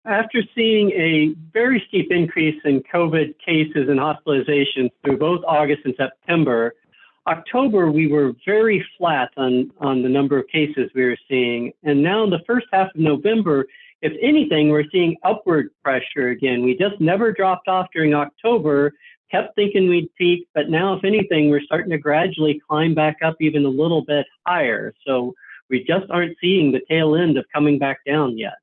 After seeing a very steep increase in COVID cases and hospitalizations through both August and September, October, we were very flat on the number of cases we were seeing. And now in the first half of November, if anything, we're seeing upward pressure again. We just never dropped off during October, kept thinking we'd peak, but now, if anything, we're starting to gradually climb back up even a little bit higher. So we just aren't seeing the tail end of coming back down yet.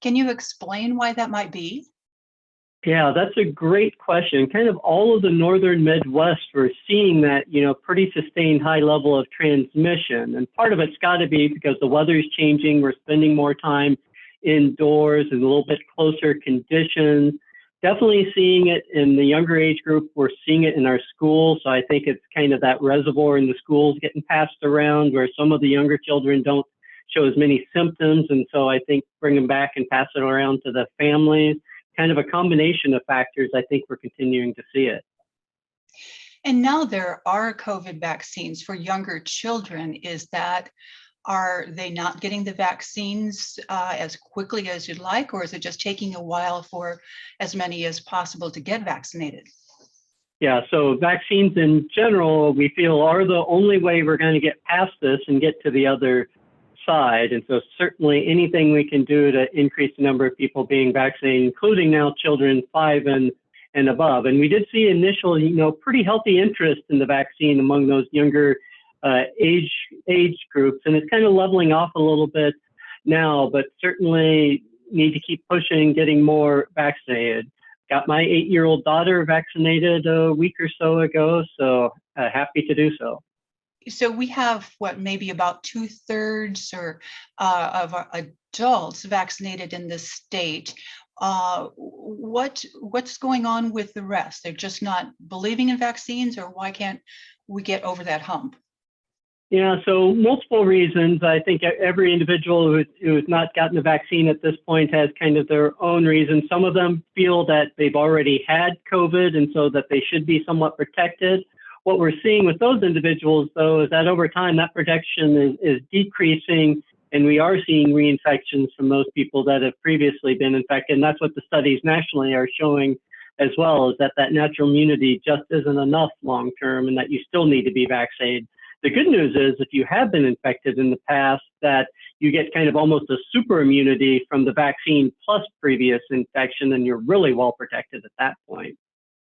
Can you explain why that might be? Yeah, that's a great question. Kind of all of the northern Midwest, we're seeing that, pretty sustained high level of transmission. And part of it's got to be because the weather's changing. We're spending more time indoors and a little bit closer conditions. Definitely seeing it in the younger age group. We're seeing it in our schools. So I think it's kind of that reservoir in the schools getting passed around where some of the younger children don't show as many symptoms. And so I think bring them back and pass it around to the families. Kind of a combination of factors, I think we're continuing to see it. And now there are COVID vaccines for younger children. Are they not getting the vaccines as quickly as you'd like, or is it just taking a while for as many as possible to get vaccinated? Yeah, so vaccines in general, we feel are the only way we're going to get past this and get to the other side. And so certainly anything we can do to increase the number of people being vaccinated, including now children 5 and above. And we did see initial, pretty healthy interest in the vaccine among those younger age groups. And it's kind of leveling off a little bit now, but certainly need to keep pushing, getting more vaccinated. Got my 8-year-old daughter vaccinated a week or so ago, so happy to do so. So we have maybe about 2/3 of our adults vaccinated in this state. What's going on with the rest? They're just not believing in vaccines, or why can't we get over that hump? Yeah, so multiple reasons. I think every individual who has not gotten the vaccine at this point has kind of their own reasons. Some of them feel that they've already had COVID and so that they should be somewhat protected. What we're seeing with those individuals, though, is that over time that protection is decreasing, and we are seeing reinfections from those people that have previously been infected. And that's what the studies nationally are showing as well, is that natural immunity just isn't enough long term and that you still need to be vaccinated. The good news is if you have been infected in the past, that you get kind of almost a super immunity from the vaccine plus previous infection, and you're really well protected at that point.